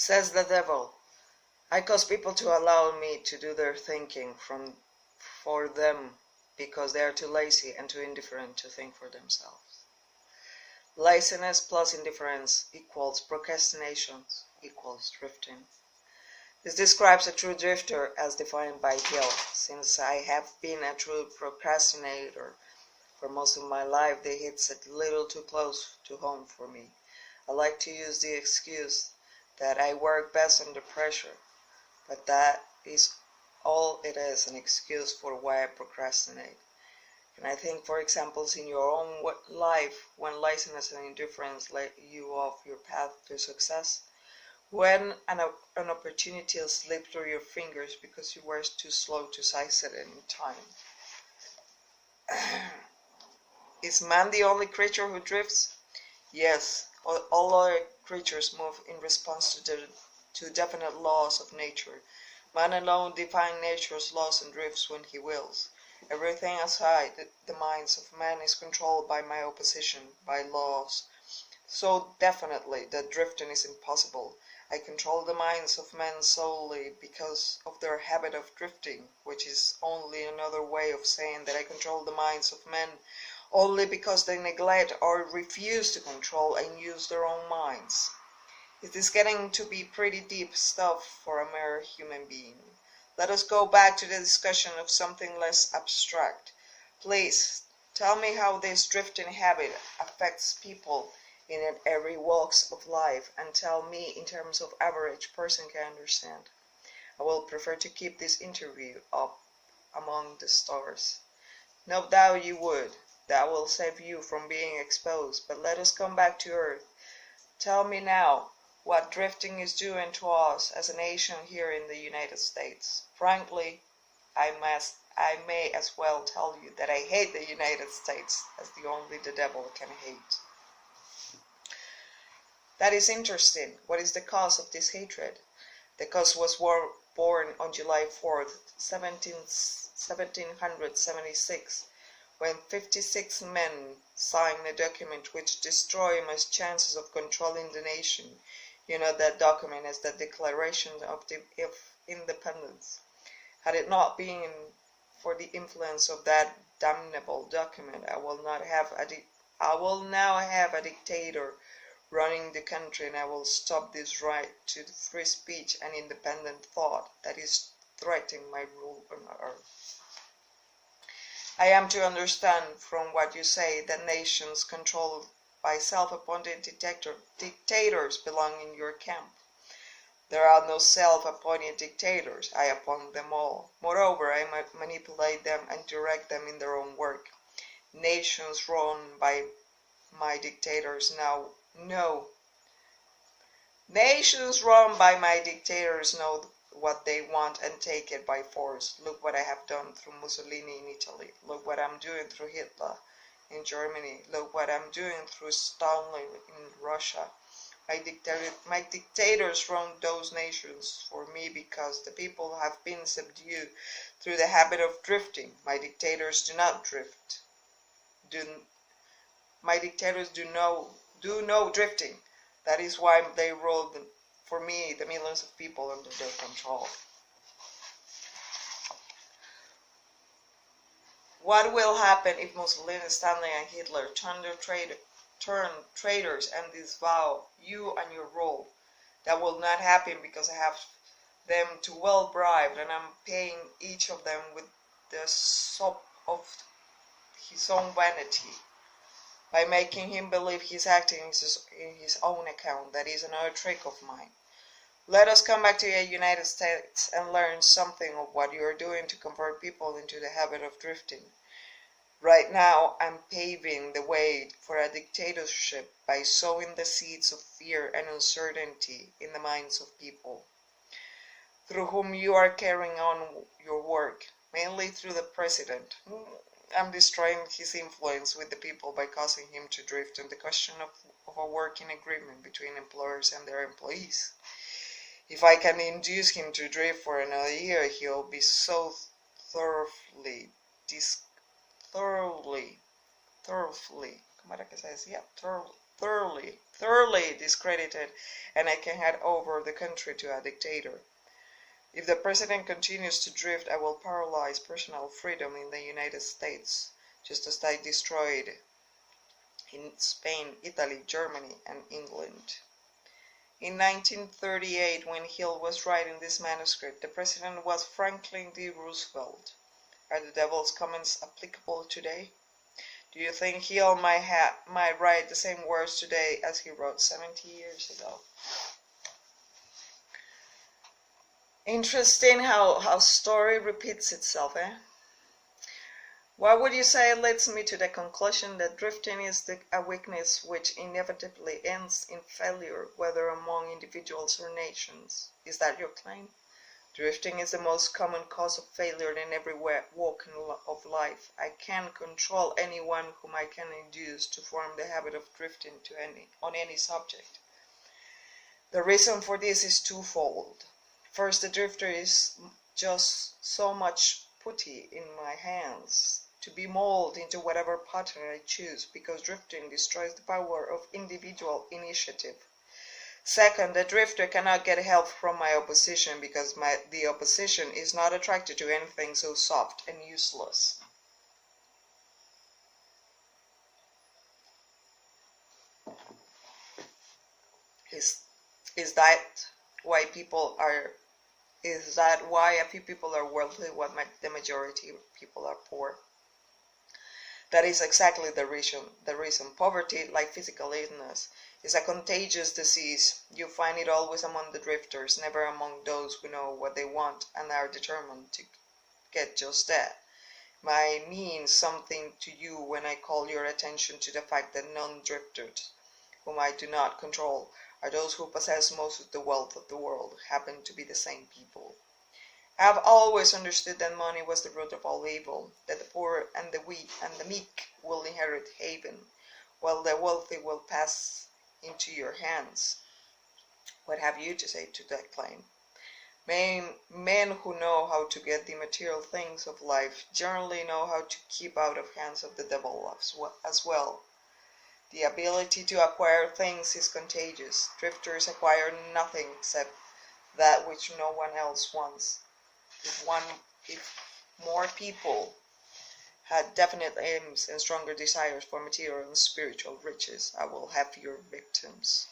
Says the devil, I cause people to allow me to do their thinking for them because they are too lazy and too indifferent to think for themselves. Laziness plus indifference equals procrastination equals drifting. This describes a true drifter as defined by Hill. Since I have been a true procrastinator for most of my life, the hits a little too close to home for me. I like to use the excuse that I work best under pressure, but that is all it is, an excuse for why I procrastinate. And I think, for examples in your own life, when laziness and indifference let you off your path to success, when an opportunity slipped through your fingers because you were too slow to seize it in time. Is man the only creature who drifts? Yes, all other creatures move in response to definite laws of nature. Man alone defines nature's laws and drifts when he wills. Everything outside the minds of man is controlled by my opposition, by laws. So definitely that drifting is impossible. I control the minds of men solely because of their habit of drifting, which is only another way of saying that I control the minds of men only because they neglect or refuse to control and use their own minds. It is getting to be pretty deep stuff for a mere human being. Let us go back to the discussion of something less abstract. Please, tell me how this drifting habit affects people in every walks of life, and tell me in terms of average person can understand. I will prefer to keep this interview up among the stars. No doubt you would. That will save you from being exposed, but let us come back to earth. Tell me now what drifting is doing to us as a nation here in the United States. Frankly, I may as well tell you that I hate the United States as only the devil can hate. That is interesting. What is the cause of this hatred? The cause was born on July 4th, 1776, when 56 men signed a document which destroyed my chances of controlling the nation. You know that document is the Declaration of Independence. Had it not been for the influence of that damnable document, I will now have a dictator running the country, and I will stop this right to free speech and independent thought that is threatening my rule on earth. I am to understand from what you say that nations controlled by self-appointed dictators belong in your camp. There are no self-appointed dictators. I appoint them all. Moreover, I manipulate them and direct them in their own work. Nations run by my dictators know what they want and take it by force. Look what I have done through Mussolini in Italy. Look what I'm doing through Hitler in Germany. Look what I'm doing through Stalin in Russia. My dictators run those nations for me because the people have been subdued through the habit of drifting. My dictators do not drift. My dictators do no drifting. That is why they rule for me the millions of people under their control. What will happen if Mussolini, Stalin, and Hitler turn traitors and disavow you and your rule? That will not happen because I have them too well bribed, and I'm paying each of them with the sop of his own vanity, by making him believe he's acting in his own account. That is another trick of mine. Let us come back to the United States and learn something of what you are doing to convert people into the habit of drifting. Right now, I'm paving the way for a dictatorship by sowing the seeds of fear and uncertainty in the minds of people, through whom you are carrying on your work, mainly through the president. I'm destroying his influence with the people by causing him to drift on the question of a working agreement between employers and their employees. If I can induce him to drift for another year, he'll be so thoroughly, thoroughly discredited, and I can hand over the country to a dictator. If the president continues to drift, I will paralyze personal freedom in the United States, just as I destroyed in Spain, Italy, Germany, and England. In 1938, when Hill was writing this manuscript, the president was Franklin D. Roosevelt. Are the devil's comments applicable today? Do you think Hill might write the same words today as he wrote 70 years ago? Interesting how story repeats itself, eh? What would you say leads me to the conclusion that drifting is a weakness which inevitably ends in failure, whether among individuals or nations? Is that your claim? Drifting is the most common cause of failure in every walk of life. I can't control anyone whom I can induce to form the habit of drifting on any subject. The reason for this is twofold. First, the drifter is just so much putty in my hands to be molded into whatever pattern I choose, because drifting destroys the power of individual initiative. Second, the drifter cannot get help from my opposition, because the opposition is not attracted to anything so soft and useless. Is that why a few people are wealthy while the majority of people are poor? That is exactly the reason. Poverty, like physical illness, is a contagious disease. You find it always among the drifters, never among those who know what they want and are determined to get just that. Might mean something to you when I call your attention to the fact that non-drifters, whom I do not control, are those who possess most of the wealth of the world, happen to be the same people. I have always understood that money was the root of all evil, that the poor and the weak and the meek will inherit haven, while the wealthy will pass into your hands. What have you to say to that claim? Men who know how to get the material things of life generally know how to keep out of hands of the devil as well. The ability to acquire things is contagious. Drifters acquire nothing except that which no one else wants. If more people had definite aims and stronger desires for material and spiritual riches, I will have fewer victims.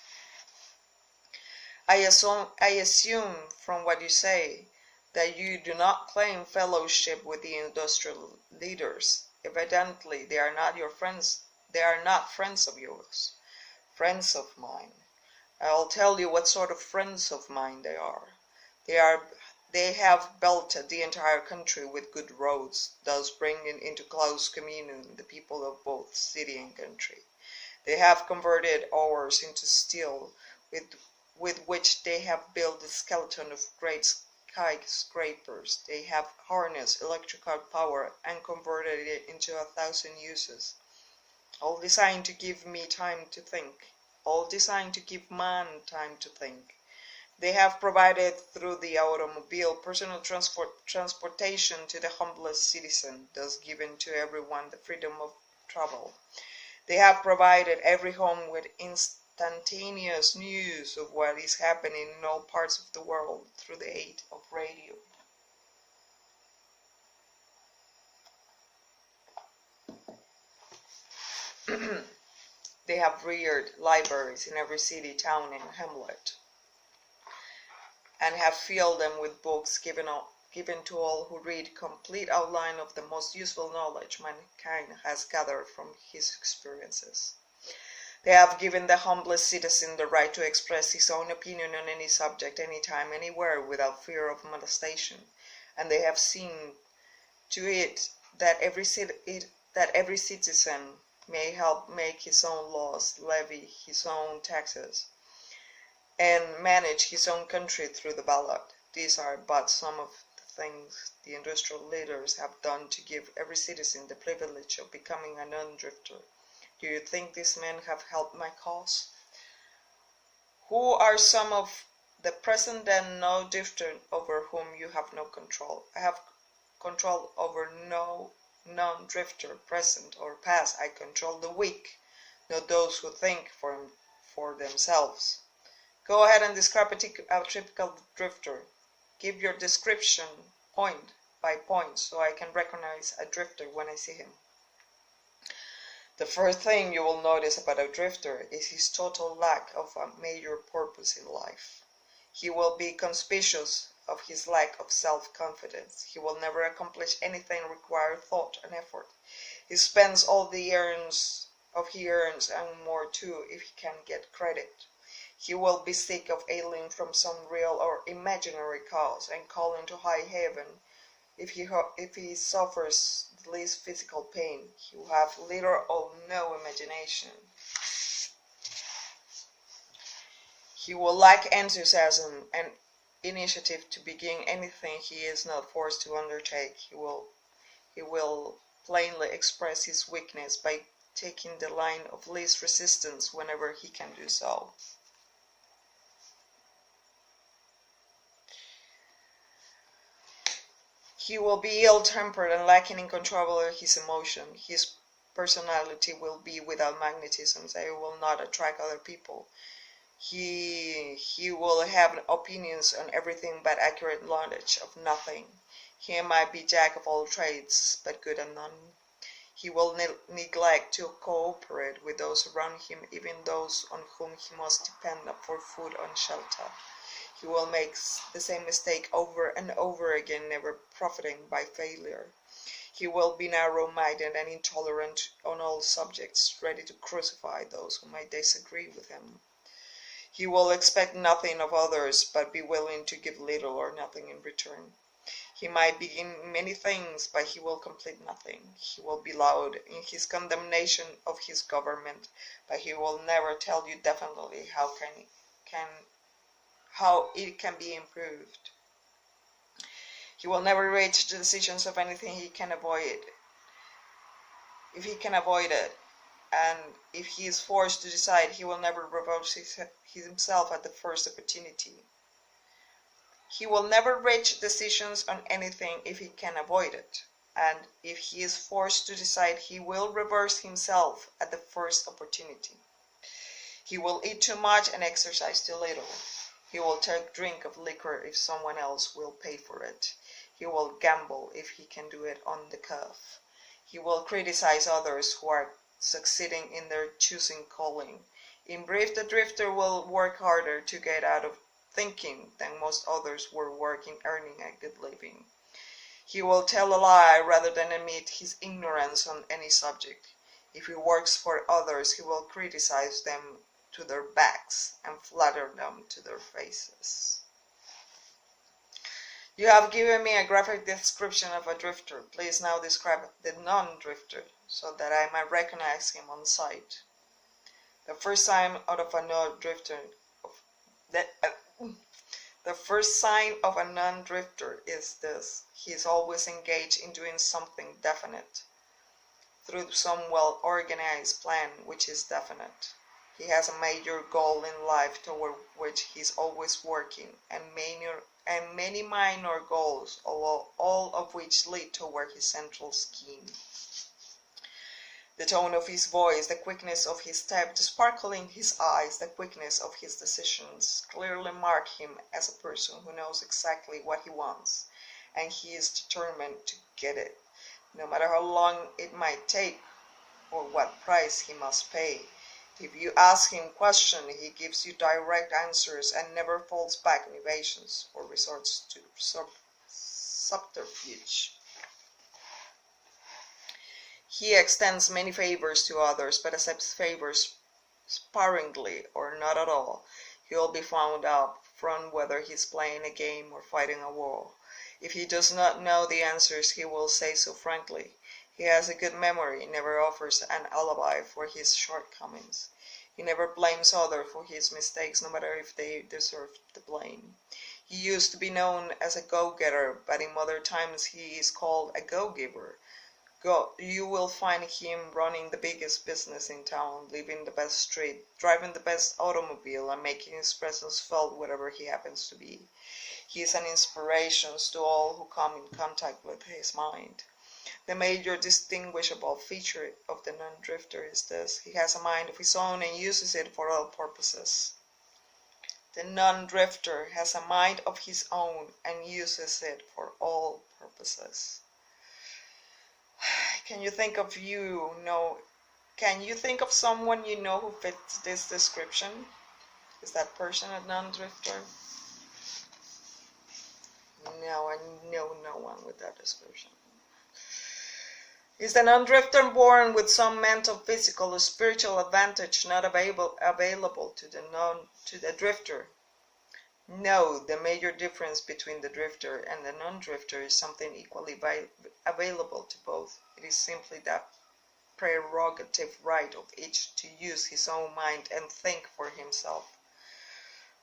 I assume from what you say that you do not claim fellowship with the industrial leaders. Evidently, they are not your friends. They are not friends of yours, friends of mine. I'll tell you what sort of friends of mine they are. They have belted the entire country with good roads, thus bringing into close communion the people of both city and country. They have converted ores into steel, with which they have built the skeleton of great skyscrapers. They have harnessed electrical power and converted it into 1,000 uses, all designed to give me time to think, all designed to give man time to think. They have provided through the automobile personal transportation to the humblest citizen, thus giving to everyone the freedom of travel. They have provided every home with instantaneous news of what is happening in all parts of the world through the aid of radio. They have reared libraries in every city, town, and hamlet, and have filled them with books given to all who read, complete outline of the most useful knowledge mankind has gathered from his experiences. They have given the humblest citizen the right to express his own opinion on any subject, anytime, anywhere, without fear of molestation, and they have seen to it that every citizen may help make his own laws, levy his own taxes, and manage his own country through the ballot. These are but some of the things the industrial leaders have done to give every citizen the privilege of becoming a non-drifter. Do you think these men have helped my cause? Who are some of the present and non-drifter over whom you have no control? I have control over no non-drifter, present or past. I control the weak, not those who think for for themselves. Go ahead and describe a typical drifter. Give your description point by point so I can recognize a drifter when I see him. The first thing you will notice about a drifter is his total lack of a major purpose in life. He will be conspicuous of his lack of self-confidence. He will never accomplish anything requiring thought and effort. He spends all he earns and more too if he can get credit. He will be sick of ailing from some real or imaginary cause and calling to high heaven if he suffers the least physical pain. He will have little or no imagination. He will lack enthusiasm and initiative to begin anything he is not forced to undertake. He will plainly express his weakness by taking the line of least resistance whenever he can do so. He will be ill-tempered and lacking in control over his emotion. His personality will be without magnetism, so he will not attract other people. He will have opinions on everything but accurate knowledge of nothing. He might be jack of all trades, but good at none. He will neglect to cooperate with those around him, even those on whom he must depend for food and shelter. He will make the same mistake over and over again, never profiting by failure. He will be narrow-minded and intolerant on all subjects, ready to crucify those who might disagree with him. He will expect nothing of others, but be willing to give little or nothing in return. He might begin many things, but he will complete nothing. He will be loud in his condemnation of his government, but he will never tell you definitely how it can be improved. He will never reach the decisions of anything he can avoid. If he can avoid it, and if he is forced to decide, he will never revoke himself at the first opportunity. He will never reach decisions on anything if he can avoid it, and if he is forced to decide, he will reverse himself at the first opportunity. He will eat too much and exercise too little. He will take drink of liquor if someone else will pay for it. He will gamble if he can do it on the cuff. He will criticize others who are succeeding in their choosing calling. In brief, the drifter will work harder to get out of thinking than most others were working earning a good living. He will tell a lie rather than admit his ignorance on any subject. If he works for others, he will criticize them to their backs and flatter them to their faces. You have given me a graphic description of a drifter. Please now describe the non-drifter so that I might recognize him on sight. The first sign of a non-drifter is this: he is always engaged in doing something definite through some well-organized plan which is definite. He has a major goal in life toward which he is always working, and many minor goals, all of which lead toward his central scheme. The tone of his voice, the quickness of his step, the sparkle in his eyes, the quickness of his decisions clearly mark him as a person who knows exactly what he wants, and he is determined to get it, no matter how long it might take or what price he must pay. If you ask him questions, he gives you direct answers and never falls back on evasions or resorts to subterfuge. He extends many favors to others, but accepts favors sparingly or not at all. He will be found up front whether he is playing a game or fighting a war. If he does not know the answers, he will say so frankly. He has a good memory, never offers an alibi for his shortcomings. He never blames others for his mistakes, no matter if they deserve the blame. He used to be known as a go-getter, but in modern times he is called a go-giver. You will find him running the biggest business in town, living the best street, driving the best automobile, and making his presence felt wherever he happens to be. He is an inspiration to all who come in contact with his mind. The major distinguishable feature of the non-drifter is this: he has a mind of his own and uses it for all purposes. The non-drifter has a mind of his own and uses it for all purposes. Can you think of someone you know who fits this description? Is that person a non-drifter? No, I know no one with that description. Is the non-drifter born with some mental, physical, or spiritual advantage not available to the drifter? No, the major difference between the drifter and the non-drifter is something equally available to both. It is simply the prerogative right of each to use his own mind and think for himself.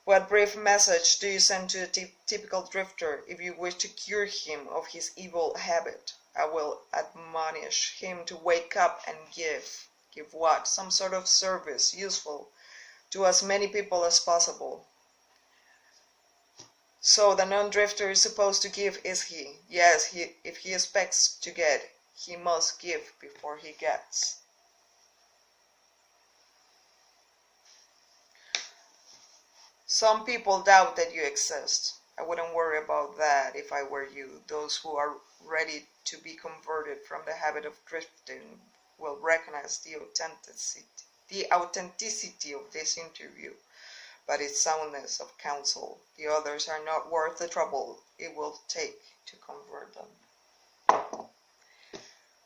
What brief message do you send to a typical drifter if you wish to cure him of his evil habit? I will admonish him to wake up and give. Give what? Some sort of service, useful to as many people as possible. So the non-drifter is supposed to give, is he? Yes, if he expects to get, he must give before he gets. Some people doubt that you exist. I wouldn't worry about that if I were you. Those who are ready to be converted from the habit of drifting will recognize the authenticity of this interview, but its soundness of counsel. The others are not worth the trouble it will take to convert them.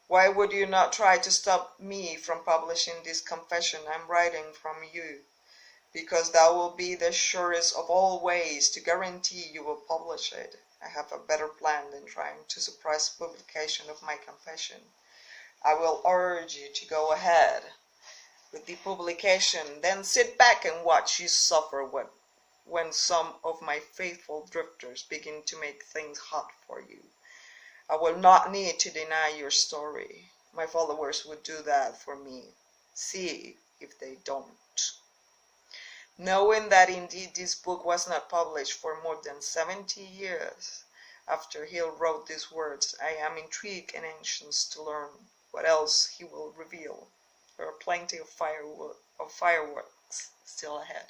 Why would you not try to stop me from publishing this confession I'm writing from you? Because that will be the surest of all ways to guarantee you will publish it. I have a better plan than trying to suppress publication of my confession. I will urge you to go ahead with the publication, then sit back and watch you suffer when some of my faithful drifters begin to make things hot for you. I will not need to deny your story. My followers would do that for me. See if they don't. Knowing that indeed this book was not published for more than 70 years after Hill wrote these words, I am intrigued and anxious to learn what else he will reveal. There are plenty of fireworks still ahead.